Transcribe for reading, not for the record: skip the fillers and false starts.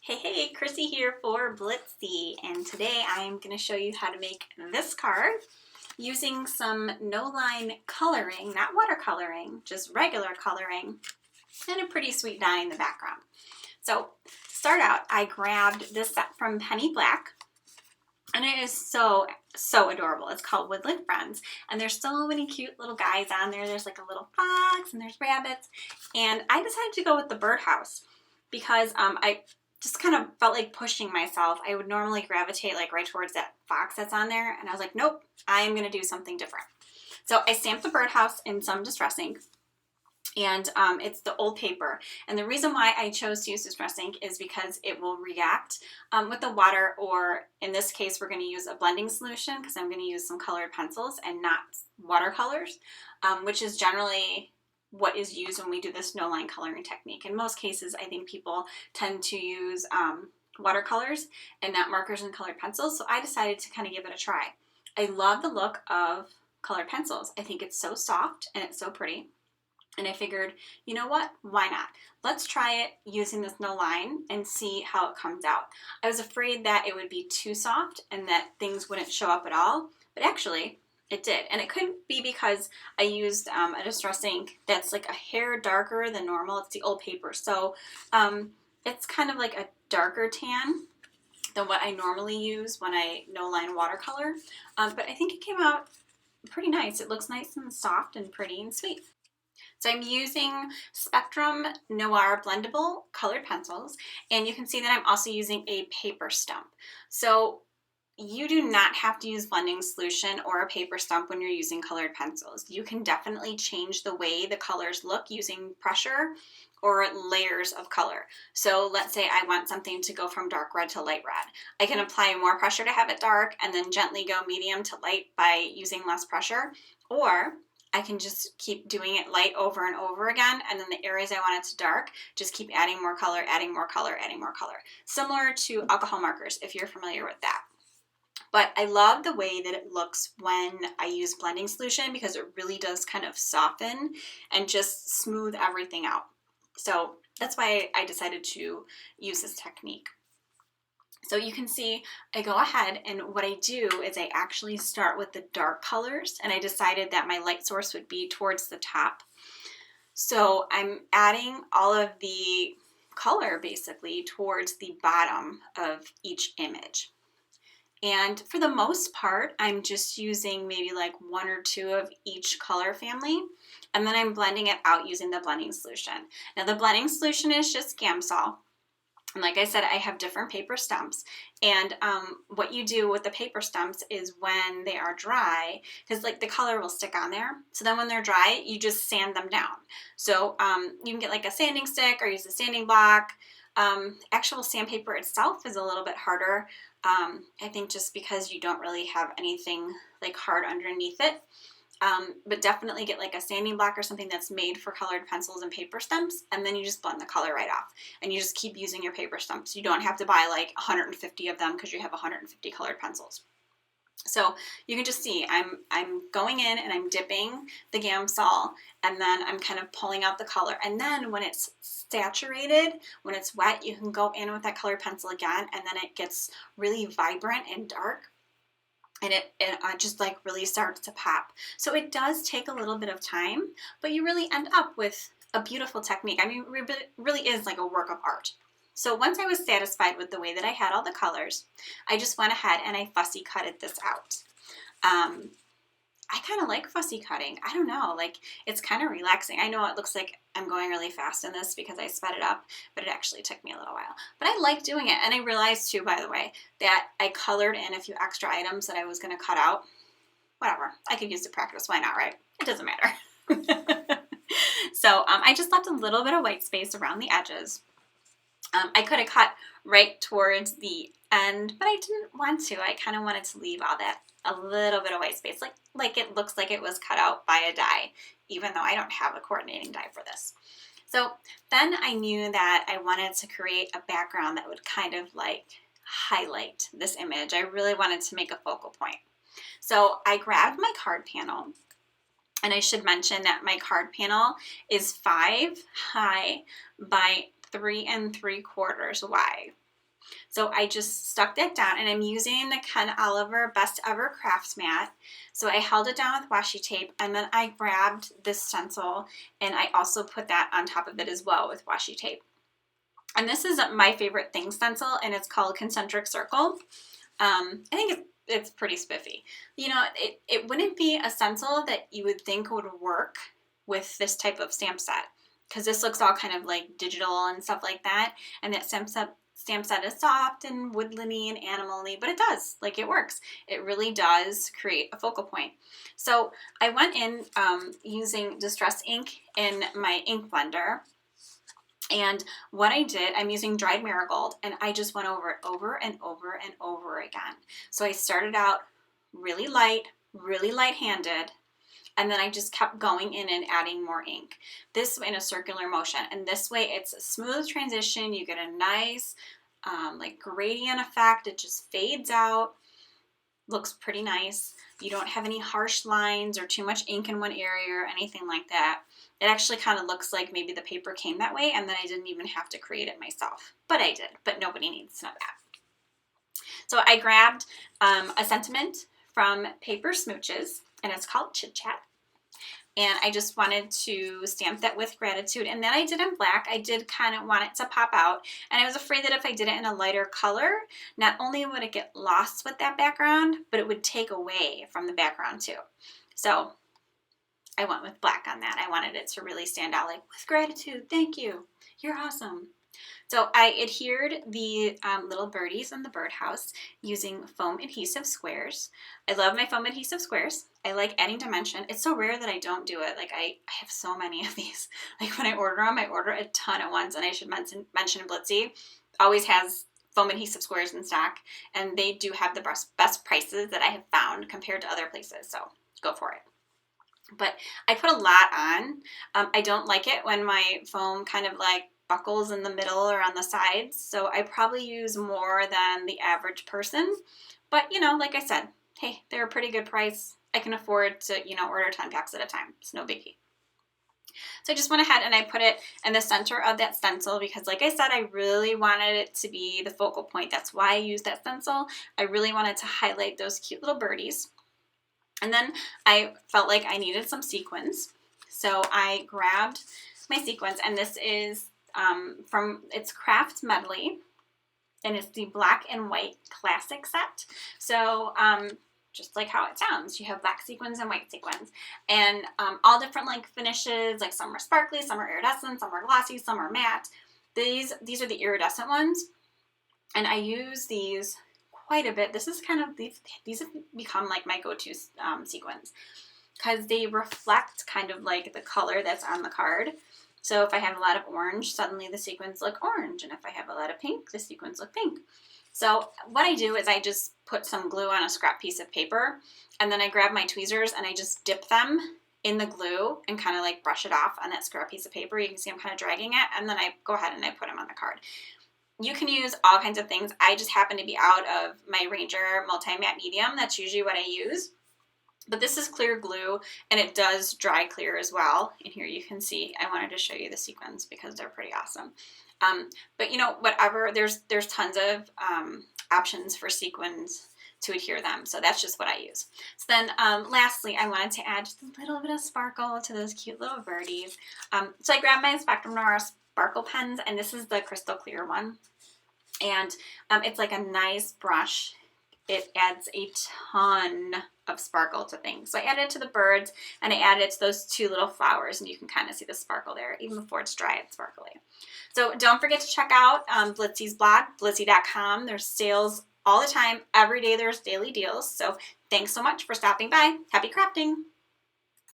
Hey, Chrissy here for Blitsy, and today I'm going to show you how to make this card using some no-line coloring, not watercoloring, just regular coloring, and a pretty sweet dye in the background. So to start out, I grabbed this set from Penny Black, and it is so adorable. It's called Woodland Friends, and there's so many cute little guys on there. There's like a little fox, and there's rabbits, and I decided to go with the birdhouse because I just kind of felt like pushing myself. I would normally gravitate like right towards that fox that's on there, and I was like, nope, I am going to do something different. So I stamped the birdhouse in some distress ink, and it's the old paper. And the reason why I chose to use distress ink is because it will react with the water, or in this case, we're going to use a blending solution because I'm going to use some colored pencils and not watercolors, which is generally what is used when we do this no-line coloring technique. In most cases, I think people tend to use watercolors and not markers and colored pencils, so I decided to kind of give it a try. I love the look of colored pencils. I think it's so soft and it's so pretty. And I figured, you know what, why not? Let's try it using this no line and see how it comes out. I was afraid that it would be too soft and that things wouldn't show up at all, but actually it did. And it could be because I used a distress ink that's like a hair darker than normal. It's the old paper, so it's kind of like a darker tan than what I normally use when I no line watercolor, but I think it came out pretty nice. It looks nice and soft and pretty and sweet. So I'm using Spectrum Noir blendable colored pencils, and you can see that I'm also using a paper stump. So you do not have to use blending solution or a paper stump when you're using colored pencils. You can definitely change the way the colors look using pressure or layers of color. So let's say I want something to go from dark red to light red. I can apply more pressure to have it dark and then gently go medium to light by using less pressure, or I can just keep doing it light over and over again, and then the areas I want it to dark, just keep adding more color, adding more color, adding more color. Similar to alcohol markers, if you're familiar with that. But I love the way that it looks when I use blending solution because it really does kind of soften and just smooth everything out. So that's why I decided to use this technique. So you can see I go ahead, and what I do is I actually start with the dark colors, and I decided that my light source would be towards the top. So I'm adding all of the color basically towards the bottom of each image. And for the most part, I'm just using maybe like one or two of each color family, and then I'm blending it out using the blending solution. Now the blending solution is just Gamsol. And like I said, I have different paper stumps, and what you do with the paper stumps is when they are dry, because like the color will stick on there, so then when they're dry, you just sand them down. So you can get like a sanding stick or use a sanding block. Actual sandpaper itself is a little bit harder, I think just because you don't really have anything like hard underneath it. But definitely get like a sanding block or something that's made for colored pencils and paper stumps, and then you just blend the color right off, and you just keep using your paper stumps. You don't have to buy like 150 of them because you have 150 colored pencils. So you can just see I'm going in and I'm dipping the Gamsol, and then I'm kind of pulling out the color, and then when it's saturated, when it's wet, you can go in with that colored pencil again, and then it gets really vibrant and dark. And it just like really starts to pop. So it does take a little bit of time, but you really end up with a beautiful technique. I mean, it really is like a work of art. So once I was satisfied with the way that I had all the colors, I just went ahead and I fussy cutted this out. I kind of like fussy cutting. I don't know, like it's kind of relaxing. I know it looks like I'm going really fast in this because I sped it up, but it actually took me a little while. But I like doing it, and I realized too, by the way, that I colored in a few extra items that I was going to cut out. Whatever, I could use to practice, why not, right? It doesn't matter. So I just left a little bit of white space around the edges. I could have cut right towards the end, but I didn't want to. I kind of wanted to leave all that, a little bit of white space, like it looks like it was cut out by a die, even though I don't have a coordinating die for this. So then I knew that I wanted to create a background that would kind of like highlight this image. I really wanted to make a focal point. So I grabbed my card panel, and I should mention that my card panel is 5 high by 3 3/4 wide. So I just stuck that down, and I'm using the Ken Oliver Best Ever Crafts Mat, and I'm using the Ken Oliver Best Ever Crafts Mat. So I held it down with washi tape, and then I grabbed this stencil and I also put that on top of it as well with washi tape. And this is my favorite thing stencil, and it's called Concentric Circle. I think it's pretty spiffy. You know, it wouldn't be a stencil that you would think would work with this type of stamp set, because this looks all kind of like digital and stuff like that, and that stamp set is soft and woodlandy and animal-y, but it does, like, it works. It really does create a focal point. So I went in using Distress ink in my ink blender, and what I did, I'm using dried marigold, and I just went over it over and over and over again. So I started out really light-handed, and then I just kept going in and adding more ink. This in a circular motion, and this way it's a smooth transition. You get a nice like gradient effect. It just fades out, looks pretty nice. You don't have any harsh lines or too much ink in one area or anything like that. It actually kind of looks like maybe the paper came that way and then I didn't even have to create it myself. But I did, but nobody needs to know that. So I grabbed a sentiment from Paper Smooches, and it's called Chit Chat. And I just wanted to stamp that with gratitude. And then I did in black. I did kind of want it to pop out. And I was afraid that if I did it in a lighter color, not only would it get lost with that background, but it would take away from the background too. So I went with black on that. I wanted it to really stand out, like, with gratitude, thank you, you're awesome. So I adhered the little birdies in the birdhouse using foam adhesive squares. I love my foam adhesive squares. I like adding dimension. It's so rare that I don't do it. Like, I have so many of these. Like, when I order them, I order a ton at once. And I should mention Blitsy always has foam adhesive squares in stock, and they do have the best prices that I have found compared to other places. So go for it. But I put a lot on. I don't like it when my foam kind of like buckles in the middle or on the sides, so I probably use more than the average person. But, you know, like I said, hey, they're a pretty good price. I can afford to, you know, order 10 packs at a time. It's no biggie. So I just went ahead and I put it in the center of that stencil because, like I said, I really wanted it to be the focal point. That's why I used that stencil. I really wanted to highlight those cute little birdies. And then I felt like I needed some sequins. So I grabbed my sequins, and this is it's Craft Medley, and it's the black and white classic set. So just like how it sounds, you have black sequins and white sequins, and all different like finishes. Like, some are sparkly, some are iridescent, some are glossy, some are matte. These are the iridescent ones, and I use these quite a bit. This is kind of, these have become like my go-to sequins because they reflect kind of like the color that's on the card. So if I have a lot of orange, suddenly the sequins look orange. And if I have a lot of pink, the sequins look pink. So what I do is I just put some glue on a scrap piece of paper, and then I grab my tweezers and I just dip them in the glue and kind of like brush it off on that scrap piece of paper. You can see I'm kind of dragging it, and then I go ahead and I put them on the card. You can use all kinds of things. I just happen to be out of my Ranger Multi-Matte Medium. That's usually what I use. But this is clear glue, and it does dry clear as well. And here you can see, I wanted to show you the sequins because they're pretty awesome. But, you know, whatever, there's tons of options for sequins to adhere them. So that's just what I use. So then lastly, I wanted to add just a little bit of sparkle to those cute little birdies. So I grabbed my Spectrum Noir sparkle pens, and this is the crystal clear one. And it's like a nice brush. It adds a ton of sparkle to things. So I added it to the birds, and I added it to those two little flowers, and you can kind of see the sparkle there. Even before it's dry, it's sparkly. So don't forget to check out Blitsy's blog, blitsy.com. There's sales all the time. Every day there's daily deals. So thanks so much for stopping by. Happy crafting!